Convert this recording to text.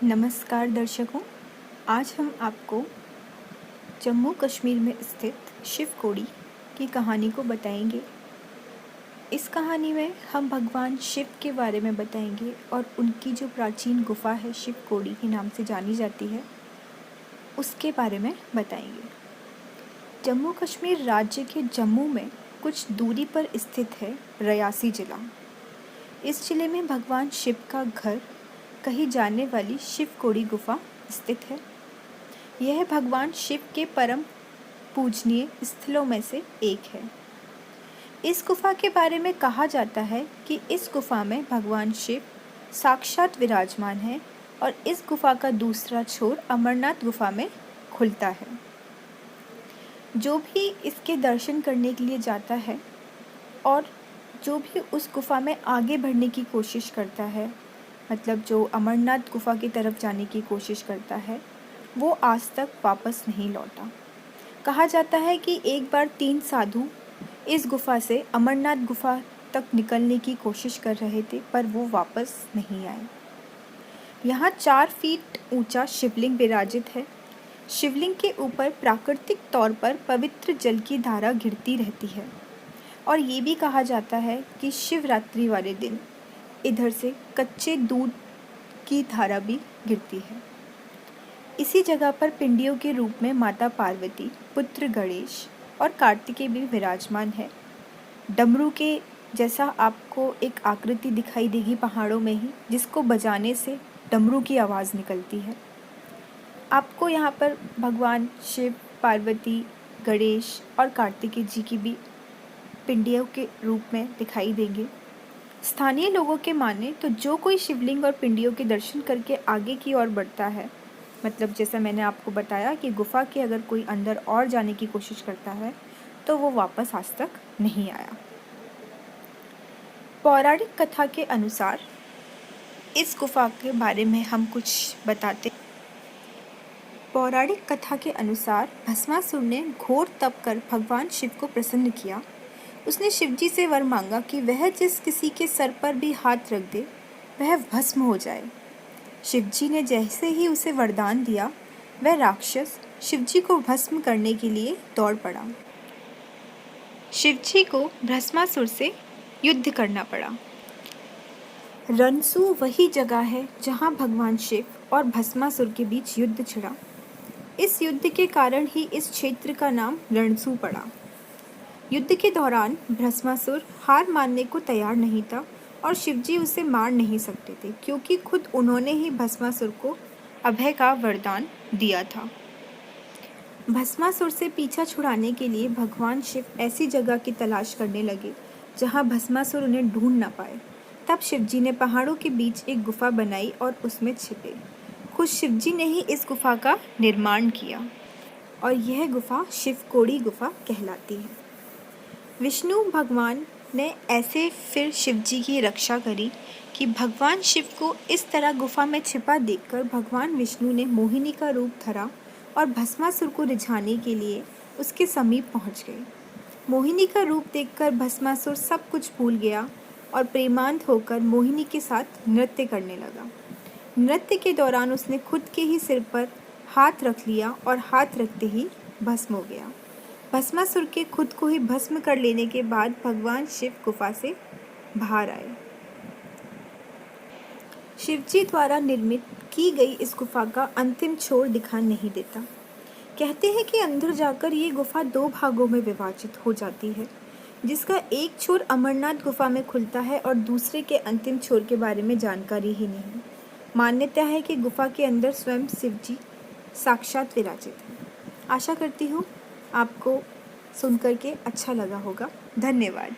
नमस्कार दर्शकों, आज हम आपको जम्मू कश्मीर में स्थित शिव कोड़ी की कहानी को बताएंगे। इस कहानी में हम भगवान शिव के बारे में बताएंगे और उनकी जो प्राचीन गुफा है शिव कोड़ी के नाम से जानी जाती है उसके बारे में बताएंगे। जम्मू कश्मीर राज्य के जम्मू में कुछ दूरी पर स्थित है रियासी जिला। इस जिले में भगवान शिव का घर कही जाने वाली शिव कोड़ी गुफा स्थित है। यह भगवान शिव के परम पूजनीय स्थलों में से एक है। इस गुफा के बारे में कहा जाता है कि इस गुफा में भगवान शिव साक्षात विराजमान है और इस गुफा का दूसरा छोर अमरनाथ गुफा में खुलता है। जो भी इसके दर्शन करने के लिए जाता है और जो भी उस गुफा में आगे बढ़ने की कोशिश करता है, मतलब जो अमरनाथ गुफा की तरफ जाने की कोशिश करता है, वो आज तक वापस नहीं लौटा। कहा जाता है कि एक बार 3 साधु इस गुफा से अमरनाथ गुफा तक निकलने की कोशिश कर रहे थे, पर वो वापस नहीं आए। यहाँ 4 फीट ऊंचा शिवलिंग विराजित है। शिवलिंग के ऊपर प्राकृतिक तौर पर पवित्र जल की धारा गिरती रहती है और ये भी कहा जाता है कि शिवरात्रि वाले दिन इधर से कच्चे दूध की धारा भी गिरती है। इसी जगह पर पिंडियों के रूप में माता पार्वती, पुत्र गणेश और कार्तिकेय भी विराजमान है। डमरू के जैसा आपको एक आकृति दिखाई देगी पहाड़ों में ही, जिसको बजाने से डमरू की आवाज़ निकलती है। आपको यहाँ पर भगवान शिव, पार्वती, गणेश और कार्तिकेय जी की भी पिंडियों के रूप में दिखाई देंगे। स्थानीय लोगों के माने तो जो कोई शिवलिंग और पिंडियों के दर्शन करके आगे की ओर बढ़ता है, मतलब जैसा मैंने आपको बताया कि गुफा के अगर कोई अंदर और जाने की कोशिश करता है तो वो वापस आज तक नहीं आया। पौराणिक कथा के अनुसार इस गुफा के बारे में हम कुछ बताते। पौराणिक कथा के अनुसार भस्मासुर ने घोर तप कर भगवान शिव को प्रसन्न किया। उसने शिवजी से वर मांगा कि वह जिस किसी के सर पर भी हाथ रख दे वह भस्म हो जाए। शिवजी ने जैसे ही उसे वरदान दिया, वह राक्षस शिवजी को भस्म करने के लिए दौड़ पड़ा। शिवजी को भस्मासुर से युद्ध करना पड़ा। रणसू वही जगह है जहां भगवान शिव और भस्मासुर के बीच युद्ध छिड़ा। इस युद्ध के कारण ही इस क्षेत्र का नाम रणसू पड़ा। युद्ध के दौरान भस्मासुर हार मानने को तैयार नहीं था और शिवजी उसे मार नहीं सकते थे, क्योंकि खुद उन्होंने ही भस्मासुर को अभय का वरदान दिया था। भस्मासुर से पीछा छुड़ाने के लिए भगवान शिव ऐसी जगह की तलाश करने लगे जहां भस्मासुर उन्हें ढूंढ ना पाए। तब शिवजी ने पहाड़ों के बीच एक गुफा बनाई और उसमें छिपे। खुद शिवजी ने ही इस गुफा का निर्माण किया और यह गुफा शिवकोड़ी गुफा कहलाती है। विष्णु भगवान ने ऐसे फिर शिवजी की रक्षा करी कि भगवान शिव को इस तरह गुफा में छिपा देखकर भगवान विष्णु ने मोहिनी का रूप धरा और भस्मासुर को रिझाने के लिए उसके समीप पहुंच गए। मोहिनी का रूप देखकर भस्मासुर सब कुछ भूल गया और प्रेमांत होकर मोहिनी के साथ नृत्य करने लगा। नृत्य के दौरान उसने खुद के ही सिर पर हाथ रख लिया और हाथ रखते ही भस्म हो गया। भस्मासुर के खुद को ही भस्म कर लेने के बाद भगवान शिव गुफा से बाहर आए। शिवजी द्वारा निर्मित की गई इस गुफा का अंतिम छोर दिखाई नहीं देता। कहते हैं कि अंदर जाकर ये गुफा 2 भागों में विभाजित हो जाती है, जिसका एक छोर अमरनाथ गुफा में खुलता है और दूसरे के अंतिम छोर के बारे में जानकारी ही नहीं। मान्यता है कि गुफा के अंदर स्वयं शिवजी साक्षात विराजित हैं। आशा करती हूँ आपको सुनकर के अच्छा लगा होगा। धन्यवाद।